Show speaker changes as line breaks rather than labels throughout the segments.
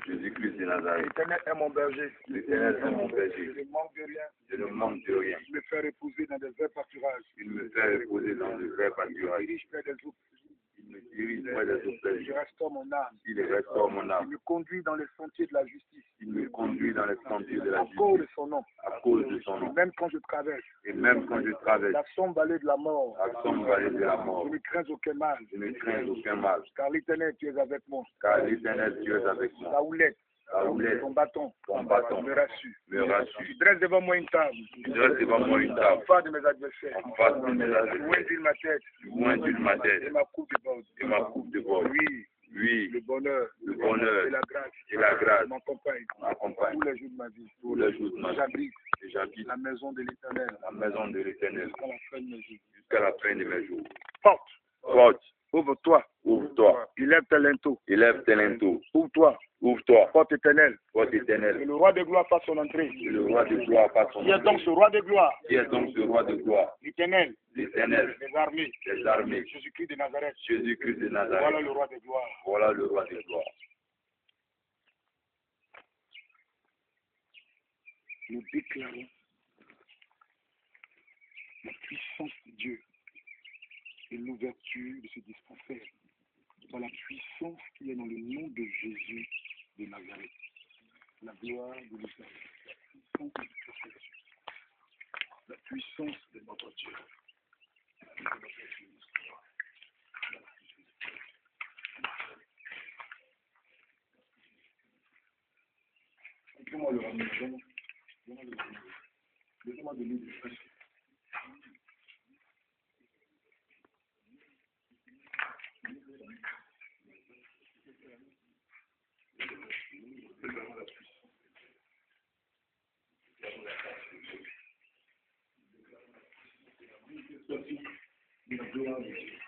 Jésus-Christ de Nazareth.
L'Éternel est mon berger.
L'Éternel est mon berger.
Je ne manque de rien.
Je ne manque de rien.
Il me fait reposer dans des verts pâturages.
Il me fait reposer dans le vrai
Il
pâturage.
me dirige près des eaux.
Il me dirige près des eaux
Il
paisibles.
restaure mon âme.
Il restaure mon
Il
âme.
me conduit dans les sentiers de la justice.
Il me conduit dans les sentiers de la
À cause de
justice
son nom.
à cause de son
Et
nom.
même quand je traverse
Et même quand je traverse
la sombre vallée de la mort,
la sombre vallée de la mort,
je ne crains aucun mal.
je ne crains aucun mal.
Car l'Éternel, tu es avec moi.
Car l'Éternel, tu es avec moi.
Ta houlette,
La houlette,
ton bâton, me rassure.
me rassure.
Tu dresses devant moi une table.
Tu dresses devant moi une table
En face de mes adversaires.
en face de mes
Tu
adversaires.
ointules ma tête.
Tu ointules ma
Et
tête
ma coupe déborde.
et ma coupe de bord.
Oui,
Oui,
le bonheur,
le bonheur
et la grâce,
et la grâce
m'accompagnent
m'accompagnent
tous les jours de ma vie.
tous les jours de ma vie.
J'habite
Et j'habite
la maison de l'Éternel
la maison de l'Éternel
jusqu'à la fin de mes jours.
jusqu'à la fin de mes jours.
Porte,
Porte,
ouvre-toi,
ouvre-toi,
élève tes linteaux,
élève tes linteaux,
ouvre-toi,
ouvre-toi,
porte éternelle.
porte
Que
éternelle.
le roi de gloire fasse son entrée.
Et le roi de gloire passe son
Qui est
nom.
donc ce roi de gloire?
Qui est donc ce roi de gloire?
L'Éternel,
L'Éternel,
les armées,
les armées,
Jésus-Christ de Nazareth.
Jésus-Christ de
Voilà
Nazareth.
le roi de gloire.
Voilà le roi de gloire.
Nous déclarons la puissance de Dieu et l'ouverture de ce dispensaire par la puissance qui est dans le nom de Jésus de Nazareth. La gloire de l'Éternel. La puissance de notre Dieu. Laissez-moi le ramener. Laissez-moi donner du frais. La gloire de Dieu.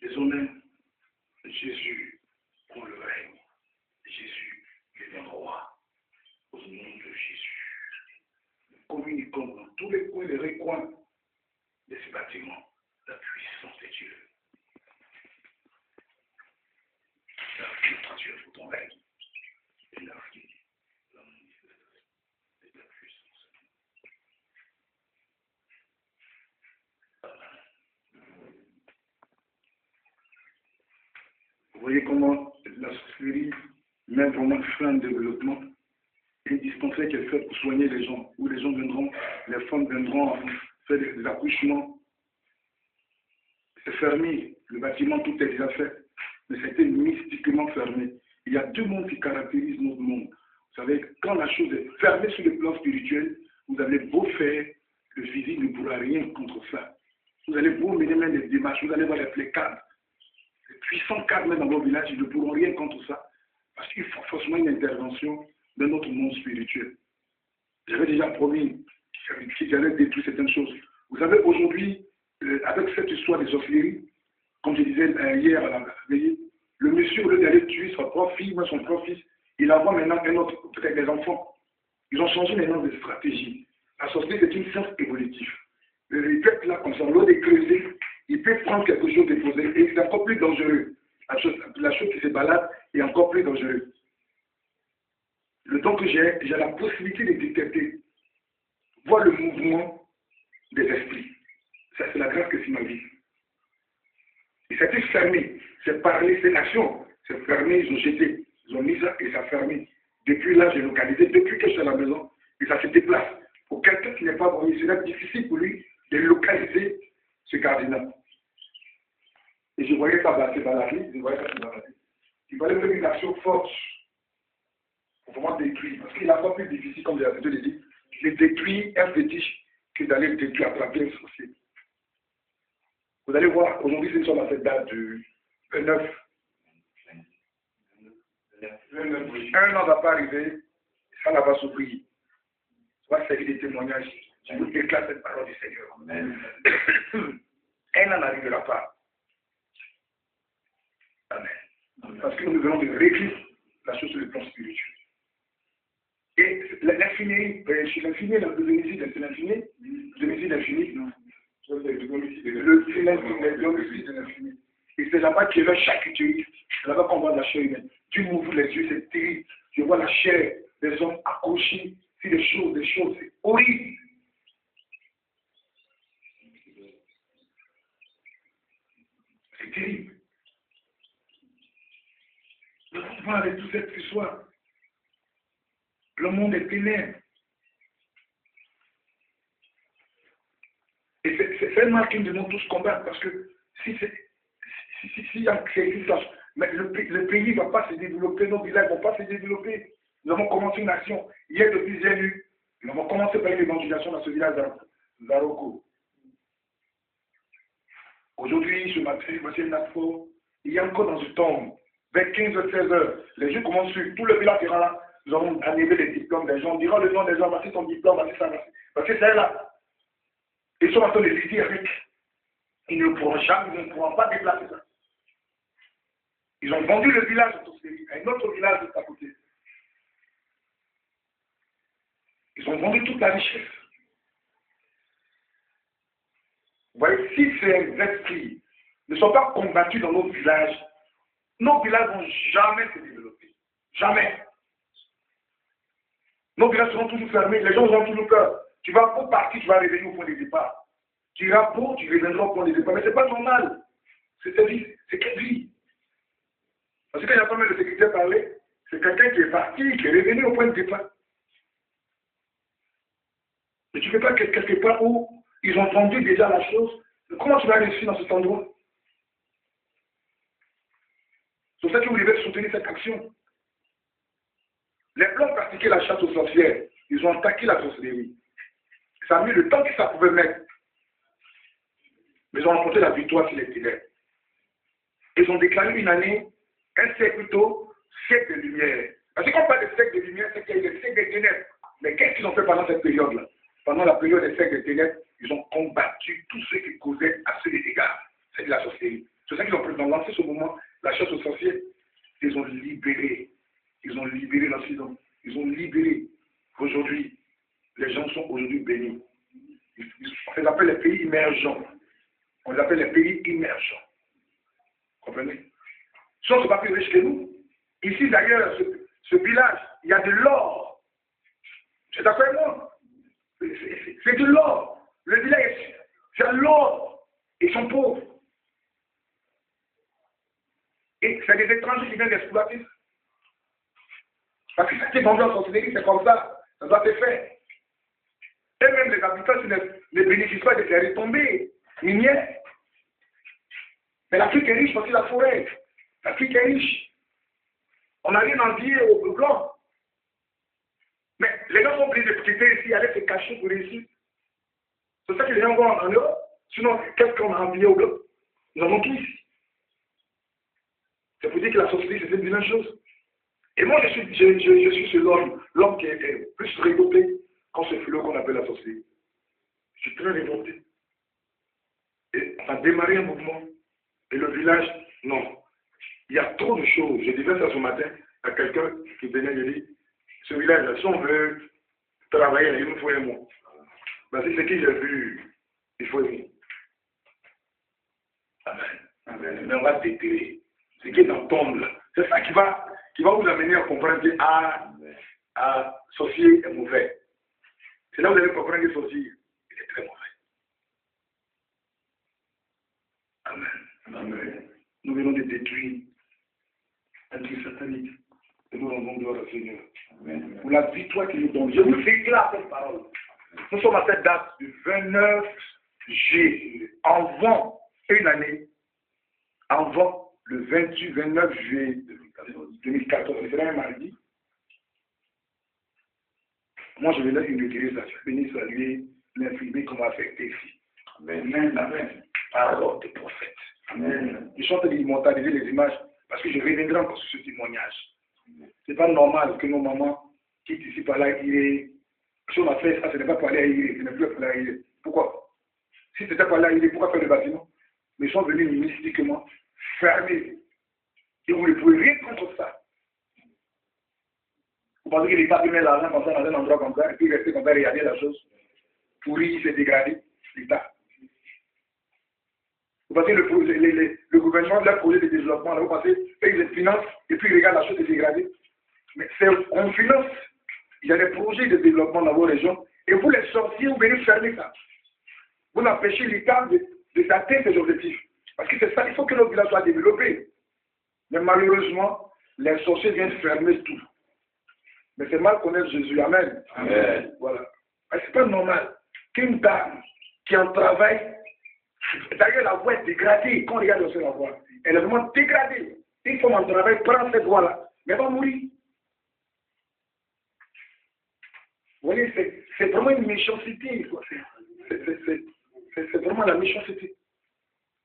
Désormais, Jésus prend le règne. Jésus est notre roi. Au nom de Jésus, nous communiquons dans tous les coins et les recoins de ce bâtiment la puissance de Dieu. La puissance de Dieu pour ton règne. Et la manifestation de la puissance. Vous voyez comment la sorcellerie met vraiment fin de développement et dispensaire qu'elle fait pour soigner les gens, où les gens viendront, les femmes viendront faire des accouchements. C'est fermé, le bâtiment tout est déjà fait, mais c'était mystiquement fermé. Il y a deux mondes qui caractérisent notre monde. Vous savez, quand la chose est fermée sur le plan spirituel, vous avez beau faire le pourra rien contre ça. Vous allez vous mener même des démarches, vous allez voir les cadres, les puissants cadres même dans vos villages, ils ne pourront rien contre ça. Parce qu'il faut forcément une intervention de notre monde spirituel. J'avais déjà promis qu'ils allaient détruire certaines choses. Vous savez, aujourd'hui, avec cette histoire des sorcelleries, comme je disais hier à la veillée, le monsieur, au lieu d'aller tuer sa propre fille, son propre fils, il envoie maintenant un autre, peut-être des enfants. Ils ont changé maintenant de stratégie. La sorcellerie, c'est une science évolutive. Il peut être là comme ça, au lieu de creuser, il peut prendre quelque chose, déposer, et c'est encore plus dangereux. La chose qui se balade est encore plus dangereuse. Le temps que j'ai la possibilité de détecter, voir le mouvement des esprits. Ça, c'est la grâce que c'est ma vie. Et ça a été fermé. C'est parlé, c'est l'action. C'est fermé, ils ont jeté. Ils ont mis ça et ça a fermé. Depuis là, j'ai localisé, depuis que je suis à la maison, et ça se déplace. Pour quelqu'un qui n'est pas bon, il serait difficile pour lui de localiser ce cardinal. Et je voyais ça passer dans la vie, je voyais ça se balader. Il fallait faire une action forte pour vraiment détruire. Parce qu'il est encore plus difficile, comme j'ai l'habitude de dire, de détruire un fétiche que d'aller le détruire, attraper un sorcier. Vous allez voir, aujourd'hui, c'est sur cette date du 29. Un an va pas arriver, ça là va s'ouvrir. Ça va servir de témoignage. Je vous déclare cette parole du Seigneur. Amen. Un an n'arrivera pas. Amen. Parce que nous venons de régler la chose sur le plan spirituel. Et l'infini, chez l'infini, l'homicide, c'est l'infini. L'homicide infini, non. L'homicide de l'infini. Et c'est là-bas qu'il y a chaque utilité. C'est là-bas qu'on voit la chair humaine. Dieu m'ouvre les yeux, c'est terrible. Je vois la chair des hommes accrochés. C'est des choses, c'est horrible. C'est terrible. Nous vivons avec toute cette histoire. Le monde est ténèbres. Et c'est un mal qui nous devons tous combattre parce que si il y a quelque chose, mais le pays ne va pas se développer, nos villages ne vont pas se développer. Nous avons commencé une action. Hier, depuis j'ai nous avons commencé par une évangélisation dans ce village d'Aroko. Aujourd'hui, ce matin, voici une afro. Il y a encore dans ce temps, vers 15h, 16h, les gens commencent sur tout le village sera là. Nous allons animer les diplômes des gens. On dira le nom des gens, voici ton diplôme, voici ça, voici. Parce que c'est là. Ils sont en train de lister avec. Ils ne pourront jamais, ils ne pourront pas déplacer ça. Ils ont vendu le village à un autre village de à côté. Ils ont vendu toute la richesse. Vous voyez, si ces esprits ne sont pas combattus dans nos villages ne vont jamais se développer. Jamais. Nos villages seront toujours fermés, les gens auront toujours peur. Tu vas pour partir, tu vas revenir au point de départ. Tu iras pour, tu reviendras au point de départ. Mais ce n'est pas normal. C'est quelle vie. Parce que quand il y a pas mal de sécurité parler, c'est quelqu'un qui est parti, qui est revenu au point de départ. Mais tu ne fais pas quelque part où ils ont vendu déjà la chose. Comment tu vas réussir dans cet endroit? C'est pour ça que vous devez soutenir cette action. Les Blancs pratiquaient la chasse aux sorcières. Ils ont attaqué la sorcellerie. Ça a mis le temps que ça pouvait mettre. Mais ils ont remporté la victoire sur les ténèbres. Ils ont déclaré une année, un siècle plutôt, siècle de lumière. Parce que quand on parle de siècle de lumière, c'est qu'il y a des siècles de ténèbres. Mais qu'est-ce qu'ils ont fait pendant cette période-là? Pendant la période des siècles de ténèbres, ils ont combattu tous ceux qui causaient à ceux des dégâts. C'est de la sorcellerie. C'est ça qu'ils ont lancé ce moment, la chasse aux sorciers. Ils ont libéré. Ils ont libéré l'Occident. Ils ont libéré. Aujourd'hui, les gens sont aujourd'hui bénis. On les appelle les pays émergents. On les appelle les pays émergents. Comprenez? Ils sont pas plus riches que nous. Ici, d'ailleurs, ce village, il y a de l'or. C'est d'accord avec moi? C'est de l'or. Le village, c'est de l'or. Ils sont pauvres. Et c'est des étrangers qui viennent d'exploiter. Parce que ça qui est vendu en sorcellerie, c'est comme ça. Ça doit se faire. Et même les habitants ne bénéficient pas de ces retombées minières. Mais l'Afrique est riche parce que la forêt. L'Afrique est riche. On n'a rien envié aux Blancs. Mais les gens sont obligés de quitter ici, aller se cacher pour réussir. C'est ça que les gens voient en Europe. Sinon, qu'est-ce qu'on a envié au globe? Nous avons tout ici. C'est pour dire que la sorcellerie, c'est une vilaine chose. Et moi, je suis ce l'homme qui est plus révolté quand ce flot qu'on appelle la sorcellerie. Je suis très révolté. Et on a démarré un mouvement. Et le village, non. Il y a trop de choses. J'ai dit ça ce matin à quelqu'un qui venait me dire, ce village, si on veut travailler, il nous faut un mois. Ben, c'est ce que j'ai vu. Il faut un mois. Amen. Amen. Mais on va déterrer. Ce qui est dans tombe là. C'est ça qui va vous amener à comprendre que sorcier est mauvais. C'est là où vous allez comprendre que sorcier est très mauvais. Amen. Amen. Nous venons de détruire un truc satanique. Et nous rendons gloire au Seigneur. Amen. Pour la victoire qu'il nous donne. Je vous déclare cette parole. Nous sommes à cette date du 29 juillet. Avant une année, avant le 29 juillet 2014, c'est un mardi. Moi, je venais inaugurer ça. Je venais saluer l'infirmier qu'on m'a affecté ici. Amen. Amen. Parole de prophète. Amen. Je suis en train d'immortaliser les images parce que je reviendrai encore sur ce témoignage. Ce n'est pas normal que nos mamans quittent ici par là et si on a fait ça, ce n'est pas pour aller à Iré, ce n'est plus pour aller à Iré. Pourquoi? Si c'était pour aller à Iré, pourquoi faire le bâtiment? Mais ils sont venus mystiquement fermer. Et vous ne pouvez rien contre ça. Vous pensez que l'État peut mettre l'argent comme ça dans un endroit comme ça et puis rester comme ça et regarder la chose pourrie, se dégrader, l'État. Vous pensez que le gouvernement de leur projet de développement, là, vous pensez qu'ils les financent et puis ils regardent la chose se dégrader. Mais on finance. Il y a des projets de développement dans vos régions et vous les sorciez, vous venez fermer ça. Vous n'empêchez l'État d'atteindre ses objectifs. Parce que c'est ça, il faut que nos villages soient développés. Mais malheureusement, les sorciers viennent fermer tout. Mais c'est mal connaître Jésus. Amen. Amen. Voilà. C'est pas normal qu'une dame qui en travaille, d'ailleurs la voix est dégradée, quand on regarde aussi la voix, elle est vraiment dégradée. Une femme en travail prend cette voix-là, mais elle va mourir. Vous voyez, c'est vraiment une méchanceté. C'est vraiment la méchanceté.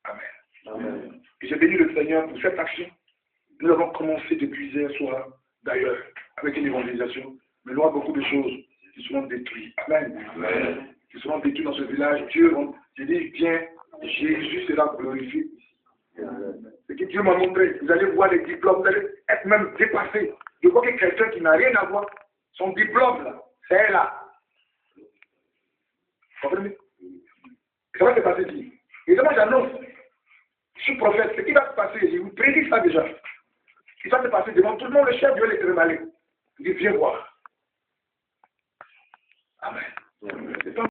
Amen. Amen. Et j'ai béni le Seigneur pour cette action. Nous avons commencé depuis hier soir, d'ailleurs, avec une évangélisation. Mais il y aura beaucoup de choses qui seront détruites. Amen. Amen. Qui seront détruites dans ce village. Dieu, j'ai dit, viens, Jésus sera glorifié. Ce que Dieu m'a montré, vous allez voir les diplômes, vous allez être même dépassés. Je vois que quelqu'un qui n'a rien à voir, son diplôme, là, c'est là. Vous comprenez? Ça va se passer ici. Et moi j'annonce, je suis prophète, ce qui va se passer, je vous prédis ça déjà. Ce qui va se passer devant tout le monde, le chef Dieu est malin. Il dit, viens voir. Amen.